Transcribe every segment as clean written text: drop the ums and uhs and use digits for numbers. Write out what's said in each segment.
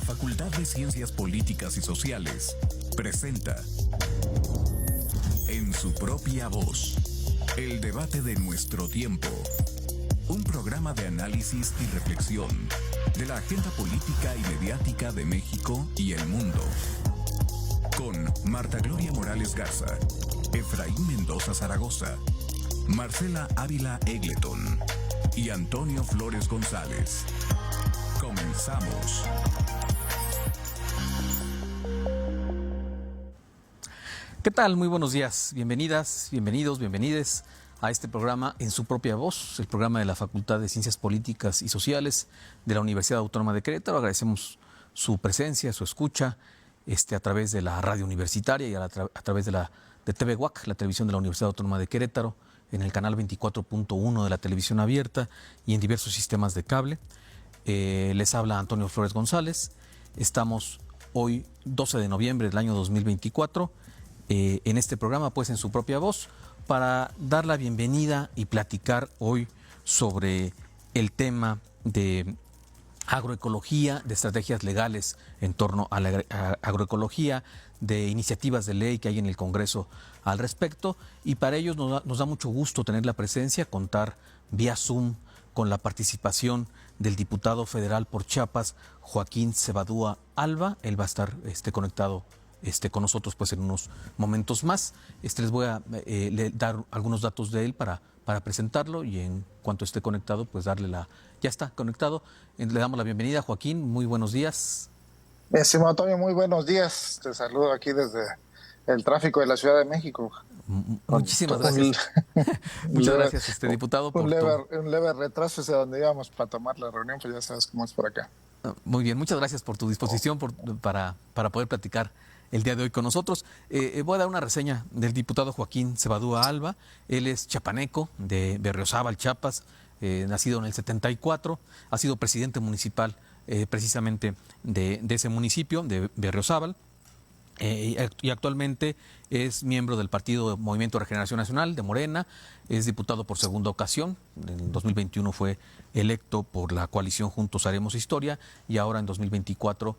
Facultad de Ciencias Políticas y Sociales presenta En su propia voz, el debate de nuestro tiempo. Un programa de análisis y reflexión de la agenda política y mediática de México y el mundo. Con Marta Gloria Morales Garza, Efraín Mendoza Zaragoza, Marcela Ávila Egleton y Antonio Flores González. Comenzamos. ¿Qué tal? Muy buenos días. Bienvenidas, bienvenidos, bienvenides a este programa En su propia voz, el programa de la Facultad de Ciencias Políticas y Sociales de la Universidad Autónoma de Querétaro. Agradecemos su presencia, su escucha a través de la radio universitaria y a través de TV UAC, la televisión de la Universidad Autónoma de Querétaro, en el canal 24.1 de la televisión abierta y en diversos sistemas de cable. Les habla Antonio Flores González. Estamos hoy, 12 de noviembre del año 2024, en este programa, pues en su propia voz, para dar la bienvenida y platicar hoy sobre el tema de agroecología, de estrategias legales en torno a la agroecología, de iniciativas de ley que hay en el Congreso al respecto. Y para ello nos da mucho gusto tener la presencia, contar vía Zoom con la participación del diputado federal por Chiapas, Joaquín Cebadúa Alba. Él va a estar conectado con nosotros pues en unos momentos más. Les voy a dar algunos datos de él para presentarlo, y en cuanto esté conectado, pues darle la... Ya está conectado. Le damos la bienvenida. Joaquín, muy buenos días. Estimado Antonio, muy buenos días. Te saludo aquí desde el tráfico de la Ciudad de México. Muchísimas gracias. Muchas gracias, diputado. Un leve retraso hacia donde íbamos para tomar la reunión, pues ya sabes cómo es por acá. Muy bien, muchas gracias por tu disposición para poder platicar el día de hoy con nosotros. Voy a dar una reseña del diputado Joaquín Cebadúa Alba. Él es chapaneco de Berriozábal, Chiapas, nacido en el 74, ha sido presidente municipal precisamente de ese municipio, de Berriozábal, y actualmente es miembro del Partido Movimiento de Regeneración Nacional de Morena. Es diputado por segunda ocasión. En 2021 fue electo por la coalición Juntos Haremos Historia, y ahora en 2024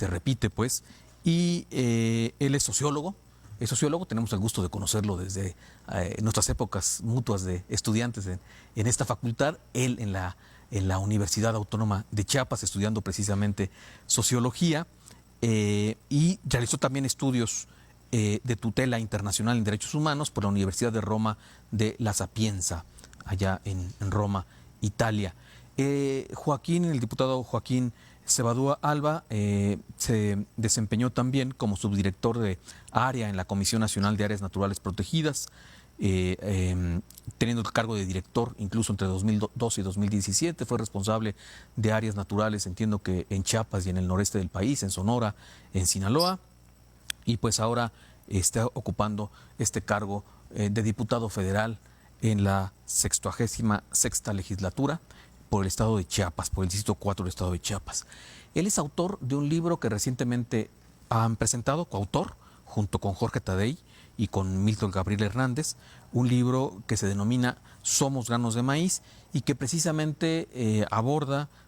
repite pues. Y él es sociólogo. Tenemos el gusto de conocerlo desde nuestras épocas mutuas de estudiantes en esta facultad. Él en la Universidad Autónoma de Chiapas, estudiando precisamente sociología, y realizó también estudios de tutela internacional en derechos humanos por la Universidad de Roma de La Sapienza, allá en Roma, Italia. El diputado Joaquín Cebadúa Alba se desempeñó también como subdirector de área en la Comisión Nacional de Áreas Naturales Protegidas, teniendo el cargo de director incluso entre 2012 y 2017. Fue responsable de áreas naturales, entiendo que en Chiapas y en el noreste del país, en Sonora, en Sinaloa, y pues ahora está ocupando este cargo de diputado federal en la 66ª legislatura por el estado de Chiapas, por el distrito 4 del estado de Chiapas. Él es autor de un libro que recientemente han presentado, coautor, junto con Jorge Tadei y con Milton Gabriel Hernández, un libro que se denomina Somos Granos de Maíz, y que precisamente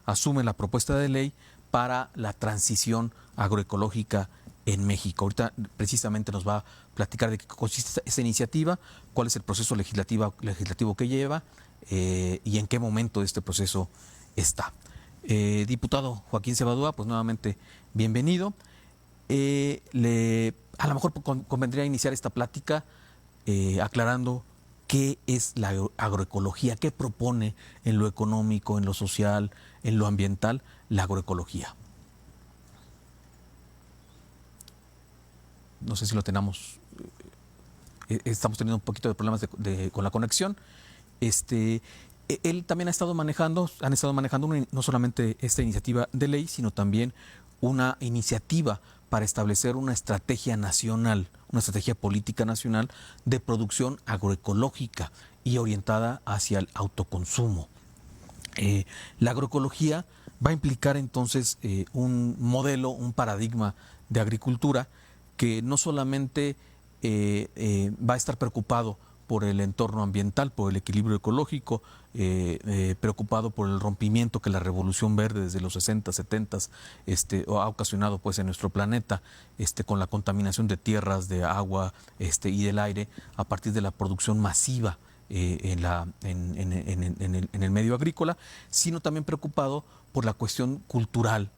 asume la propuesta de ley para la transición agroecológica en México. Ahorita precisamente nos va a platicar de qué consiste esa iniciativa, cuál es el proceso legislativo que lleva, y en qué momento de este proceso está. Diputado Joaquín Cebadúa, pues nuevamente bienvenido. A lo mejor convendría iniciar esta plática aclarando qué es la agroecología, qué propone en lo económico, en lo social, en lo ambiental, la agroecología. No sé si lo tenemos. Estamos teniendo un poquito de problemas con la conexión. Él también han estado manejando no solamente esta iniciativa de ley, sino también una iniciativa para establecer una estrategia nacional, una estrategia política nacional de producción agroecológica y orientada hacia el autoconsumo. La agroecología va a implicar entonces un modelo, un paradigma de agricultura que no solamente va a estar preocupado por el entorno ambiental, por el equilibrio ecológico, preocupado por el rompimiento que la Revolución Verde desde los 60, 70 ha ocasionado pues en nuestro planeta, con la contaminación de tierras, de agua y del aire a partir de la producción masiva en el medio agrícola, sino también preocupado por la cuestión cultural,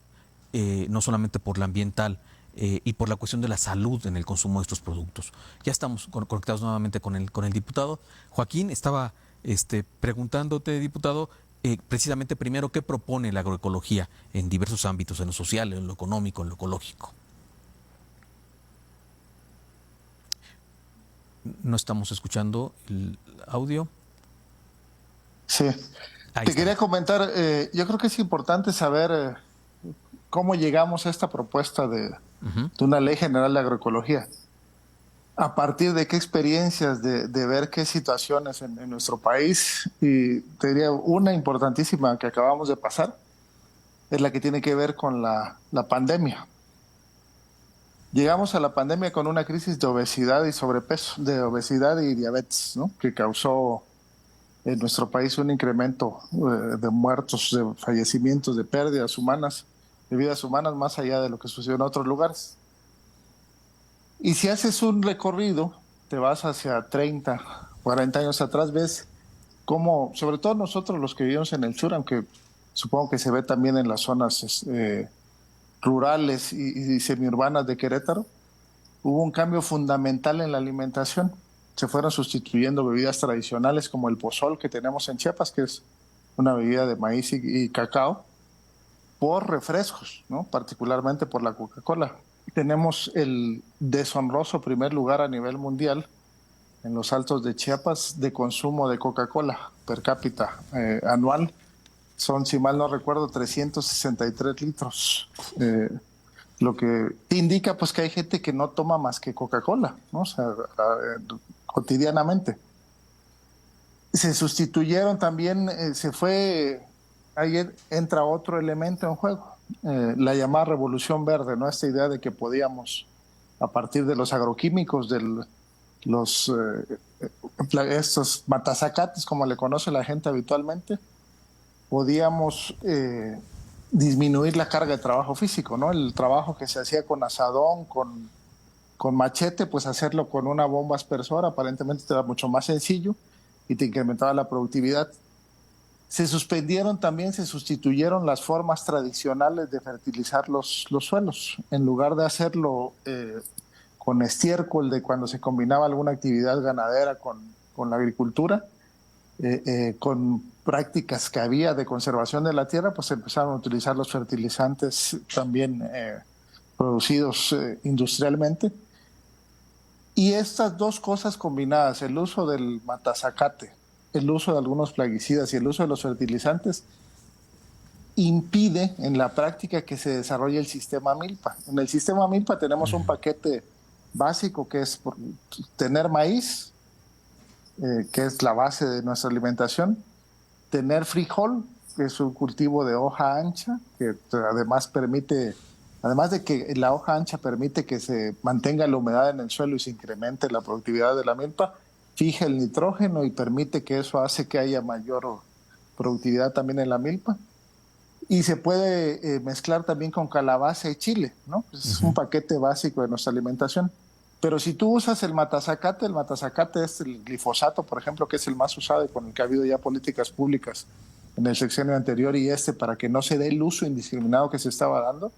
no solamente por la ambiental, y por la cuestión de la salud en el consumo de estos productos. Ya estamos conectados nuevamente con el diputado. Joaquín, estaba preguntándote, diputado, precisamente primero, ¿qué propone la agroecología en diversos ámbitos, en lo social, en lo económico, en lo ecológico? No estamos escuchando el audio. Sí, te quería comentar, yo creo que es importante saber cómo llegamos a esta propuesta de una ley general de agroecología. ¿A partir de qué experiencias, de ver qué situaciones en nuestro país? Y te diría una importantísima que acabamos de pasar, es la que tiene que ver con la pandemia. Llegamos a la pandemia con una crisis de obesidad y sobrepeso, de obesidad y diabetes, ¿no? Que causó en nuestro país un incremento de muertos, de fallecimientos, de pérdidas humanas, de vidas humanas, más allá de lo que sucedió en otros lugares. Y si haces un recorrido, te vas hacia 30, 40 años atrás, ves cómo, sobre todo nosotros los que vivimos en el sur, aunque supongo que se ve también en las zonas rurales y semiurbanas de Querétaro, hubo un cambio fundamental en la alimentación. Se fueron sustituyendo bebidas tradicionales como el pozol que tenemos en Chiapas, que es una bebida de maíz y cacao, por refrescos, ¿no? Particularmente por la Coca-Cola. Tenemos el deshonroso primer lugar a nivel mundial en los Altos de Chiapas de consumo de Coca-Cola per cápita anual. Son, si mal no recuerdo, 363 litros. Lo que indica pues que hay gente que no toma más que Coca-Cola, ¿no? O sea, cotidianamente. Se sustituyeron también, ahí entra otro elemento en juego, la llamada Revolución Verde, ¿no? Esta idea de que podíamos, a partir de los agroquímicos, estos matazacates, como le conoce la gente habitualmente, podíamos disminuir la carga de trabajo físico, ¿no? El trabajo que se hacía con asadón, con machete, pues hacerlo con una bomba aspersora aparentemente era mucho más sencillo y te incrementaba la productividad. Se sustituyeron las formas tradicionales de fertilizar los suelos. En lugar de hacerlo con estiércol, de cuando se combinaba alguna actividad ganadera con la agricultura, con prácticas que había de conservación de la tierra, pues empezaron a utilizar los fertilizantes también producidos industrialmente. Y estas dos cosas combinadas, el uso del matazacate, el uso de algunos plaguicidas y el uso de los fertilizantes, impide en la práctica que se desarrolle el sistema milpa. En el sistema milpa tenemos un paquete básico que es tener maíz, que es la base de nuestra alimentación, tener frijol, que es un cultivo de hoja ancha, que además de que la hoja ancha permite que se mantenga la humedad en el suelo y se incremente la productividad de la milpa, fija el nitrógeno y permite que eso hace que haya mayor productividad también en la milpa. Y se puede mezclar también con calabaza y chile, ¿no? Es un paquete básico de nuestra alimentación. Pero si tú usas el matazacate es el glifosato, por ejemplo, que es el más usado y con el que ha habido ya políticas públicas en el sexenio anterior y para que no se dé el uso indiscriminado que se estaba dando.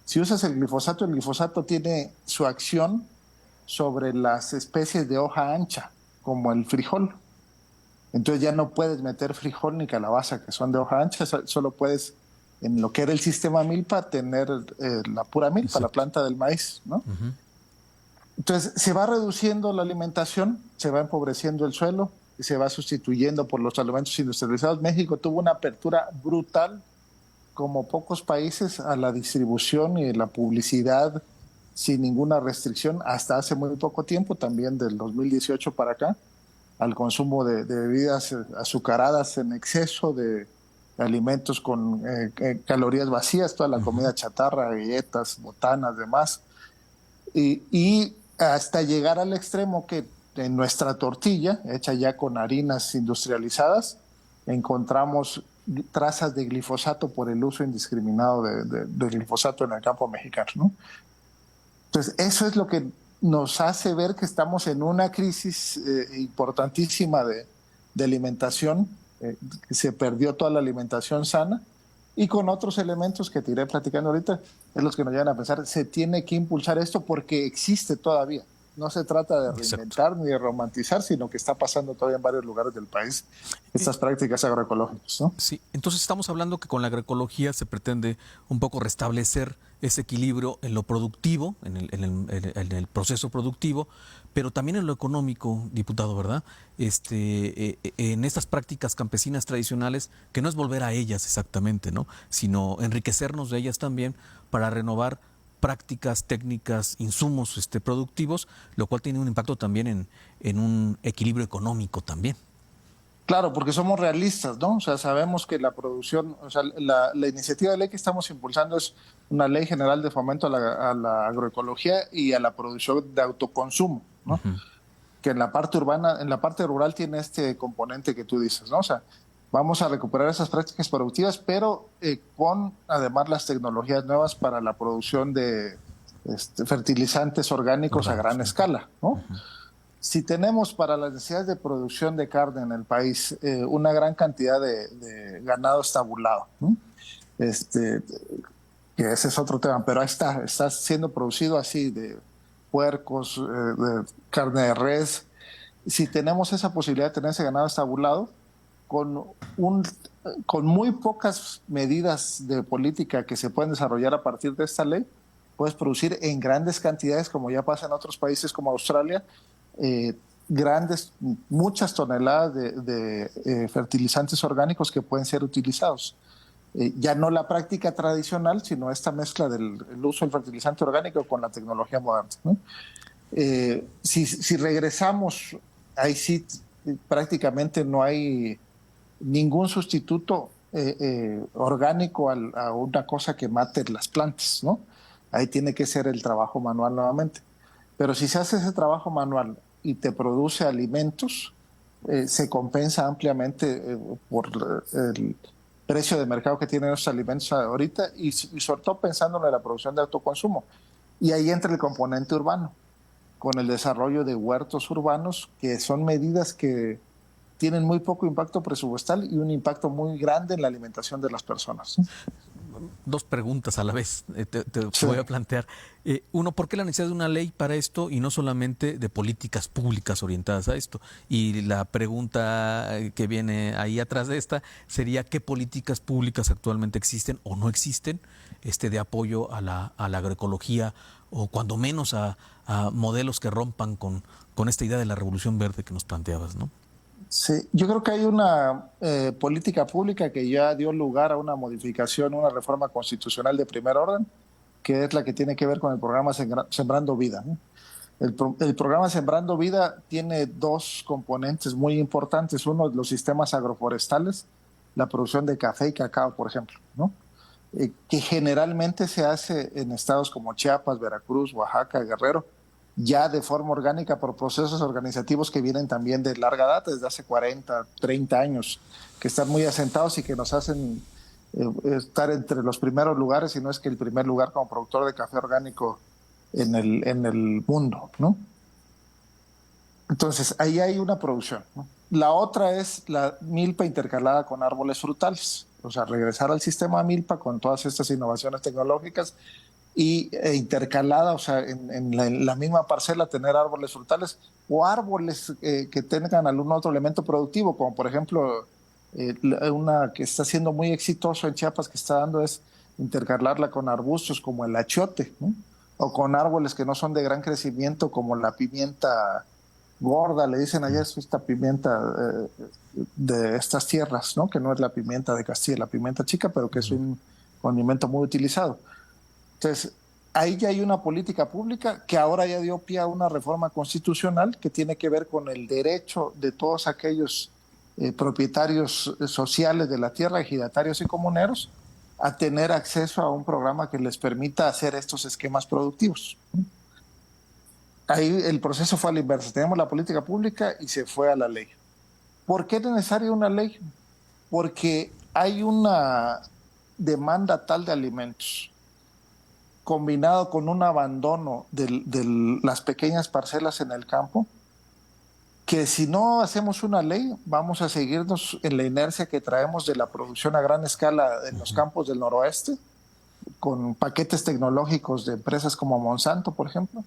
Si usas el glifosato tiene su acción sobre las especies de hoja ancha, como el frijol. Entonces ya no puedes meter frijol ni calabaza, que son de hoja ancha, solo puedes, en lo que era el sistema milpa, tener la pura milpa, la planta del maíz, ¿no? Entonces se va reduciendo la alimentación, se va empobreciendo el suelo, y se va sustituyendo por los alimentos industrializados. México tuvo una apertura brutal, como pocos países, a la distribución y la publicidad sin ninguna restricción, hasta hace muy poco tiempo, también del 2018 para acá, al consumo de bebidas azucaradas en exceso, de alimentos con calorías vacías, toda la comida chatarra, galletas, botanas, demás, y hasta llegar al extremo que en nuestra tortilla, hecha ya con harinas industrializadas, encontramos trazas de glifosato por el uso indiscriminado de glifosato en el campo mexicano, ¿no? Entonces, eso es lo que nos hace ver que estamos en una crisis importantísima de alimentación, que se perdió toda la alimentación sana, y con otros elementos que te iré platicando ahorita, es los que nos llevan a pensar, se tiene que impulsar esto porque existe todavía. No se trata de reinventar ni de romantizar, sino que está pasando todavía en varios lugares del país estas prácticas agroecológicas, ¿no? Sí, entonces estamos hablando que con la agroecología se pretende un poco restablecer ese equilibrio en lo productivo, en el proceso productivo, pero también en lo económico, diputado, ¿verdad? En estas prácticas campesinas tradicionales, que no es volver a ellas exactamente, ¿no? Sino enriquecernos de ellas también para renovar prácticas, técnicas, insumos productivos, lo cual tiene un impacto también en un equilibrio económico también. Claro, porque somos realistas, ¿no? O sea, sabemos que la producción, o sea, la iniciativa de ley que estamos impulsando es una ley general de fomento a la agroecología y a la producción de autoconsumo, ¿no? Uh-huh. Que en la parte urbana, en la parte rural tiene este componente que tú dices, ¿no? O sea, vamos a recuperar esas prácticas productivas, pero con además las tecnologías nuevas para la producción de fertilizantes orgánicos a gran escala, ¿no? Uh-huh. Si tenemos para las necesidades de producción de carne en el país una gran cantidad de ganado estabulado, ¿no? Que ese es otro tema, pero ahí está siendo producido así de puercos, de carne de res. Si tenemos esa posibilidad de tener ese ganado estabulado, con muy pocas medidas de política que se pueden desarrollar a partir de esta ley, puedes producir en grandes cantidades, como ya pasa en otros países como Australia, muchas toneladas de fertilizantes orgánicos que pueden ser utilizados. Ya no la práctica tradicional, sino esta mezcla del uso del fertilizante orgánico con la tecnología moderna, ¿no? Si regresamos, ahí sí prácticamente no hay ningún sustituto orgánico a una cosa que mate las plantas, ¿no? Ahí tiene que ser el trabajo manual nuevamente. Pero si se hace ese trabajo manual y te produce alimentos, se compensa ampliamente por el precio de mercado que tienen esos alimentos ahorita y sobre todo pensando en la producción de autoconsumo. Y ahí entra el componente urbano, con el desarrollo de huertos urbanos, que son medidas que tienen muy poco impacto presupuestal y un impacto muy grande en la alimentación de las personas. Dos preguntas a la vez te voy a plantear. Uno, ¿por qué la necesidad de una ley para esto y no solamente de políticas públicas orientadas a esto? Y la pregunta que viene ahí atrás de esta sería, ¿qué políticas públicas actualmente existen o no existen de apoyo a la agroecología o cuando menos a modelos que rompan con esta idea de la revolución verde que nos planteabas, ¿no? Sí, yo creo que hay una política pública que ya dio lugar a una modificación, una reforma constitucional de primer orden, que es la que tiene que ver con el programa Sembrando Vida, ¿no? El programa Sembrando Vida tiene dos componentes muy importantes. Uno, los sistemas agroforestales, la producción de café y cacao, por ejemplo, ¿no? Que generalmente se hace en estados como Chiapas, Veracruz, Oaxaca, Guerrero, ya de forma orgánica por procesos organizativos que vienen también de larga data, desde hace 40, 30 años, que están muy asentados y que nos hacen estar entre los primeros lugares, si no es que el primer lugar como productor de café orgánico en el mundo, ¿no? Entonces, ahí hay una producción, ¿no? La otra es la milpa intercalada con árboles frutales, o sea, regresar al sistema milpa con todas estas innovaciones tecnológicas intercalada, o sea, en la misma parcela tener árboles frutales o árboles que tengan algún otro elemento productivo, como por ejemplo una que está siendo muy exitoso en Chiapas que está dando es intercalarla con arbustos como el achiote, ¿no? O con árboles que no son de gran crecimiento como la pimienta gorda, le dicen allá, es esta pimienta de estas tierras, ¿no? Que no es la pimienta de Castilla, la pimienta chica, pero que es un condimento muy utilizado. Entonces, ahí ya hay una política pública que ahora ya dio pie a una reforma constitucional que tiene que ver con el derecho de todos aquellos propietarios sociales de la tierra, ejidatarios y comuneros, a tener acceso a un programa que les permita hacer estos esquemas productivos. ahí el proceso fue a la inversa. Tenemos la política pública y se fue a la ley. ¿Por qué es necesaria una ley? Porque hay una demanda tal de alimentos, combinado con un abandono de las pequeñas parcelas en el campo, que si no hacemos una ley, vamos a seguirnos en la inercia que traemos de la producción a gran escala en los campos del noroeste, con paquetes tecnológicos de empresas como Monsanto, por ejemplo,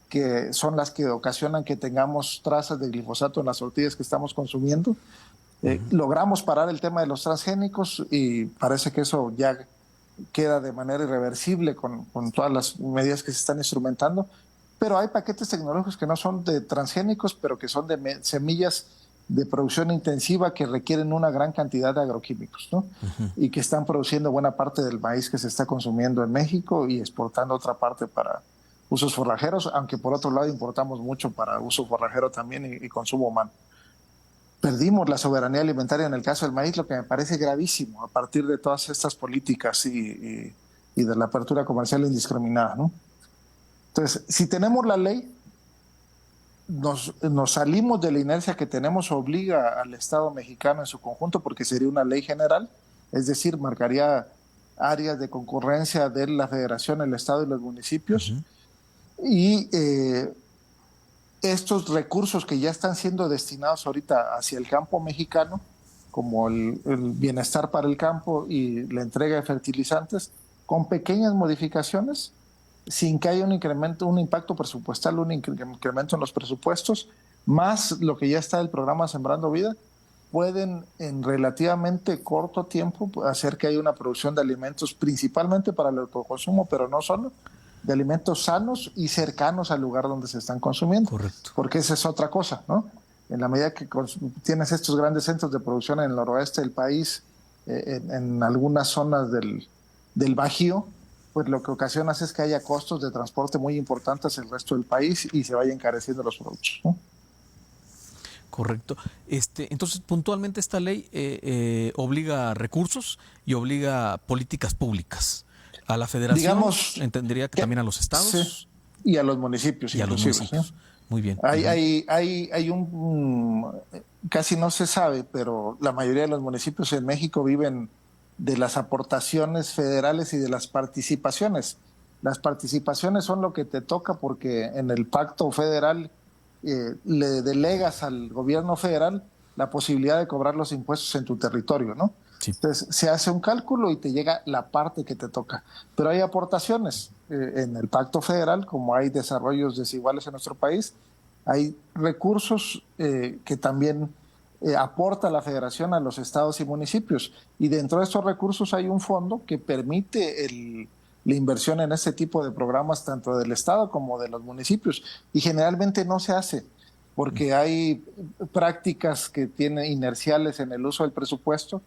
que son las que ocasionan que tengamos trazas de glifosato en las tortillas que estamos consumiendo. Logramos parar el tema de los transgénicos y parece que eso ya queda de manera irreversible con todas las medidas que se están instrumentando, pero hay paquetes tecnológicos que no son de transgénicos, pero que son de semillas de producción intensiva que requieren una gran cantidad de agroquímicos, ¿no? Y que están produciendo buena parte del maíz que se está consumiendo en México y exportando otra parte para usos forrajeros, aunque por otro lado importamos mucho para uso forrajero también y consumo humano. Perdimos la soberanía alimentaria en el caso del maíz, lo que me parece gravísimo a partir de todas estas políticas y de la apertura comercial indiscriminada, ¿no? Entonces, si tenemos la ley, nos salimos de la inercia que tenemos, obliga al Estado mexicano en su conjunto, porque sería una ley general, es decir, marcaría áreas de concurrencia de la Federación, el Estado y los municipios, y estos recursos que ya están siendo destinados ahorita hacia el campo mexicano, como el bienestar para el campo y la entrega de fertilizantes, con pequeñas modificaciones, sin que haya un incremento, un impacto presupuestal, un incremento en los presupuestos, más lo que ya está del programa Sembrando Vida, pueden en relativamente corto tiempo hacer que haya una producción de alimentos, principalmente para el autoconsumo, pero no solo, de alimentos sanos y cercanos al lugar donde se están consumiendo. Correcto. Porque esa es otra cosa, ¿no? En la medida que tienes estos grandes centros de producción en el noroeste del país, en algunas zonas del Bajío, pues lo que ocasionas es que haya costos de transporte muy importantes en el resto del país y se vayan encareciendo los productos, ¿no? Correcto. Entonces, puntualmente esta ley obliga a recursos y obliga políticas públicas a la federación, digamos, entendería que también a los estados. Sí, y a los municipios. Y a los municipios. ¿No? Muy bien. Hay casi no se sabe, pero la mayoría de los municipios en México viven de las aportaciones federales y de las participaciones. Las participaciones son lo que te toca porque en el pacto federal le delegas al gobierno federal la posibilidad de cobrar los impuestos en tu territorio, ¿no? Sí. Entonces se hace un cálculo y te llega la parte que te toca. Pero hay aportaciones en el pacto federal, como hay desarrollos desiguales en nuestro país, hay recursos que también aporta la federación a los estados y municipios. Y dentro de estos recursos hay un fondo que permite la inversión en este tipo de programas, tanto del estado como de los municipios. Y generalmente no se hace, porque hay prácticas que tienen inerciales en el uso del presupuesto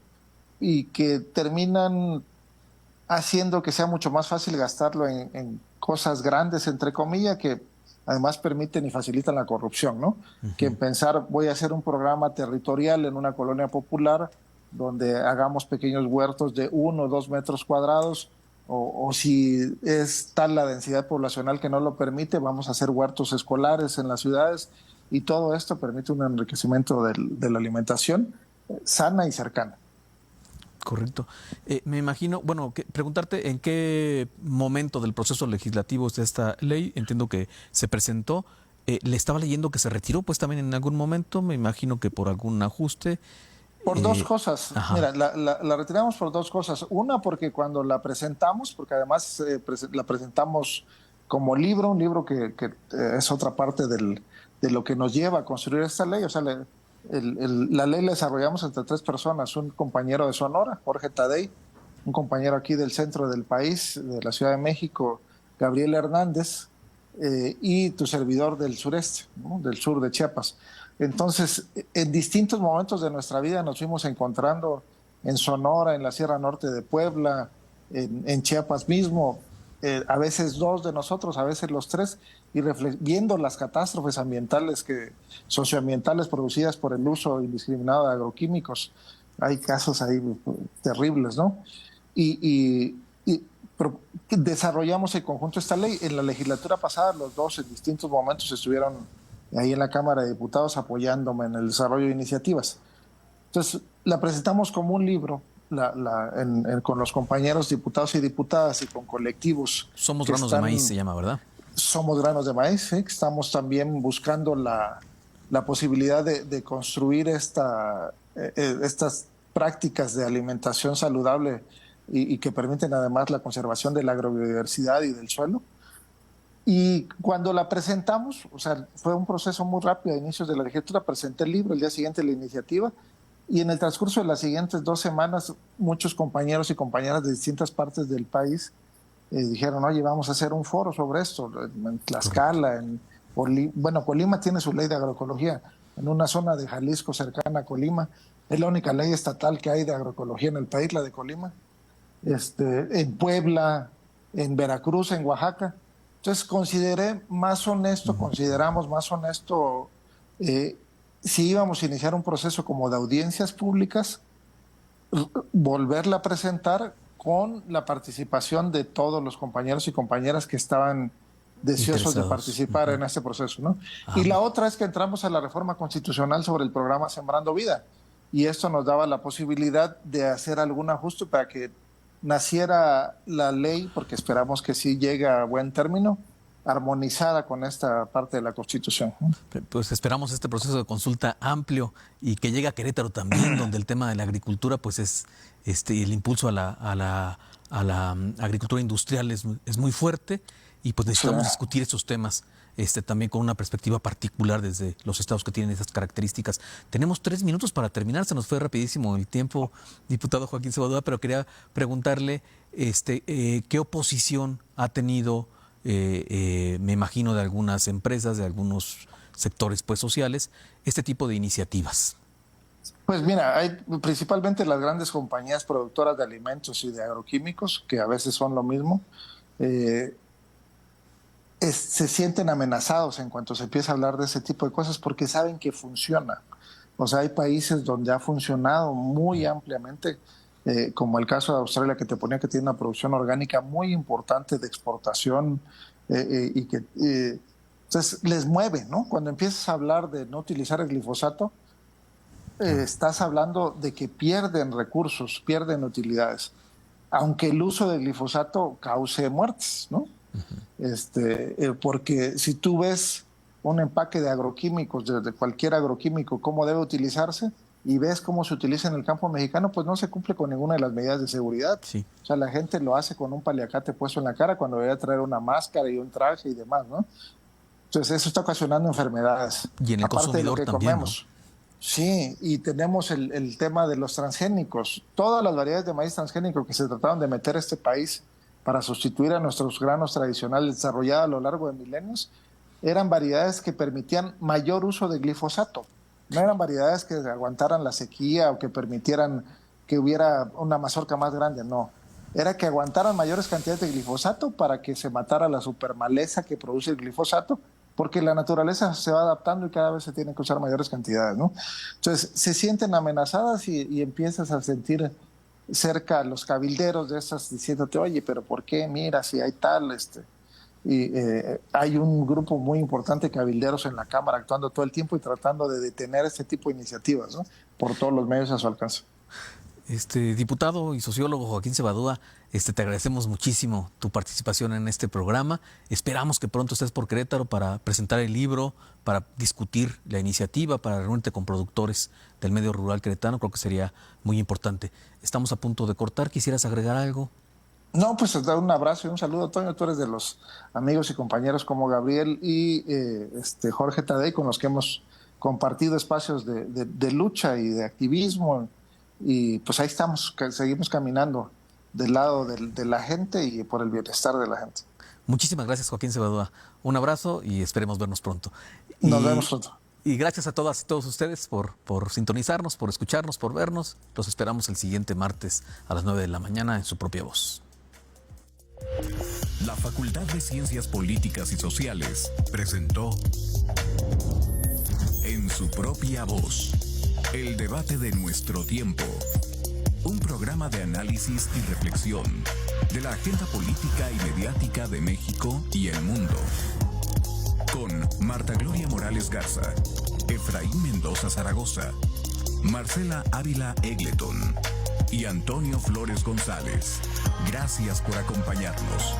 y que terminan haciendo que sea mucho más fácil gastarlo en cosas grandes, entre comillas, que además permiten y facilitan la corrupción, ¿no? Que en pensar, voy a hacer un programa territorial en una colonia popular donde hagamos pequeños huertos de 1 o 2 metros cuadrados, o si es tal la densidad poblacional que no lo permite, vamos a hacer huertos escolares en las ciudades, y todo esto permite un enriquecimiento de la alimentación sana y cercana. Correcto. Me imagino, bueno, preguntarte en qué momento del proceso legislativo es esta ley. Entiendo que se presentó. Le estaba leyendo que se retiró, pues también en algún momento, me imagino que por algún ajuste. Por dos cosas. Ajá. Mira, la retiramos por dos cosas. Una, porque cuando la presentamos, porque además la presentamos como libro, un libro que es otra parte de lo que nos lleva a construir esta ley. O sea, la ley la desarrollamos entre 3 personas, un compañero de Sonora, Jorge Tadei, un compañero aquí del centro del país, de la Ciudad de México, Gabriel Hernández, y tu servidor del sureste, ¿no? Del sur de Chiapas. Entonces, en distintos momentos de nuestra vida nos fuimos encontrando en Sonora, en la Sierra Norte de Puebla, en Chiapas mismo, a veces 2 de nosotros, a veces los 3, y viendo las catástrofes ambientales, socioambientales producidas por el uso indiscriminado de agroquímicos. Hay casos ahí terribles, ¿no? Y desarrollamos en conjunto esta ley. En la legislatura pasada, los dos en distintos momentos estuvieron ahí en la Cámara de Diputados apoyándome en el desarrollo de iniciativas. Entonces, la presentamos como un libro con los compañeros diputados y diputadas y con colectivos. Somos Granos de Maíz se llama, ¿verdad? Somos Granos de Maíz, ¿sí? Estamos también buscando la posibilidad de construir estas prácticas de alimentación saludable y que permiten además la conservación de la agrobiodiversidad y del suelo. Y cuando la presentamos, o sea, fue un proceso muy rápido. A inicios de la legislatura presenté el libro, el día siguiente la iniciativa, y en el transcurso de las siguientes 2 semanas, muchos compañeros y compañeras de distintas partes del país dijeron, oye, vamos a hacer un foro sobre esto, en Tlaxcala, Colima tiene su ley de agroecología, en una zona de Jalisco cercana a Colima, es la única ley estatal que hay de agroecología en el país, la de Colima. En Puebla, en Veracruz, en Oaxaca. Entonces consideramos más honesto si íbamos a iniciar un proceso como de audiencias públicas, volverla a presentar con la participación de todos los compañeros y compañeras que estaban deseosos de participar en este proceso, ¿no? Y la otra es que entramos a la reforma constitucional sobre el programa Sembrando Vida, y esto nos daba la posibilidad de hacer algún ajuste para que naciera la ley, porque esperamos que sí llegue a buen término, armonizada con esta parte de la Constitución. Pues esperamos este proceso de consulta amplio y que llegue a Querétaro también, donde el tema de la agricultura pues es el impulso a la agricultura industrial es muy fuerte, y pues necesitamos discutir esos temas también con una perspectiva particular desde los estados que tienen esas características. Tenemos 3 minutos para terminar, se nos fue rapidísimo el tiempo, diputado Joaquín Cebadúa, pero quería preguntarle qué oposición ha tenido, me imagino, de algunas empresas, de algunos sectores pues sociales, este tipo de iniciativas. Pues mira, hay principalmente las grandes compañías productoras de alimentos y de agroquímicos, que a veces son lo mismo, se sienten amenazados en cuanto se empieza a hablar de ese tipo de cosas porque saben que funciona. O sea, hay países donde ha funcionado muy ampliamente, como el caso de Australia, que te ponía que tiene una producción orgánica muy importante de exportación y que entonces les mueve, ¿no? Cuando empiezas a hablar de no utilizar el glifosato, estás hablando de que pierden recursos, pierden utilidades, aunque el uso del glifosato cause muertes, ¿no? Porque si tú ves un empaque de agroquímicos, de cualquier agroquímico, cómo debe utilizarse, y ves cómo se utiliza en el campo mexicano, pues no se cumple con ninguna de las medidas de seguridad. Sí. O sea, la gente lo hace con un paliacate puesto en la cara cuando debería traer una máscara y un traje y demás, ¿no? Entonces eso está ocasionando enfermedades. Y en el aparte consumidor de lo que también, comemos. ¿no? Sí, y tenemos el tema de los transgénicos. Todas las variedades de maíz transgénico que se trataron de meter a este país para sustituir a nuestros granos tradicionales desarrollados a lo largo de milenios, eran variedades que permitían mayor uso de glifosato. No eran variedades que aguantaran la sequía o que permitieran que hubiera una mazorca más grande, no. Era que aguantaran mayores cantidades de glifosato para que se matara la supermaleza que produce el glifosato, porque la naturaleza se va adaptando y cada vez se tienen que usar mayores cantidades, ¿no? Entonces, se sienten amenazadas y empiezas a sentir cerca a los cabilderos de esas diciéndote, oye, pero ¿por qué? Mira, si hay tal, y hay un grupo muy importante de cabilderos en la Cámara actuando todo el tiempo y tratando de detener este tipo de iniciativas, ¿no? Por todos los medios a su alcance. Diputado y sociólogo Joaquín Cebadúa, te agradecemos muchísimo tu participación en este programa. Esperamos que pronto estés por Querétaro para presentar el libro, para discutir la iniciativa, para reunirte con productores del medio rural queretano. Creo que sería muy importante. Estamos a punto de cortar. ¿Quisieras agregar algo? No, pues te doy un abrazo y un saludo, Toño. Tú eres de los amigos y compañeros como Gabriel y Jorge Tadei, con los que hemos compartido espacios de lucha y de activismo. Y pues ahí estamos, seguimos caminando del lado de la gente y por el bienestar de la gente. Muchísimas gracias, Joaquín Cebadúa. Un abrazo y esperemos vernos pronto. Nos vemos pronto. Y gracias a todas y todos ustedes por sintonizarnos, por escucharnos, por vernos. Los esperamos el siguiente martes a las 9 de la mañana en su propia voz. La Facultad de Ciencias Políticas y Sociales presentó En su propia voz, el debate de nuestro tiempo. Un programa de análisis y reflexión de la agenda política y mediática de México y el mundo. Con Marta Gloria Morales Garza, Efraín Mendoza Zaragoza, Marcela Ávila Egleton y Antonio Flores González. Gracias por acompañarnos.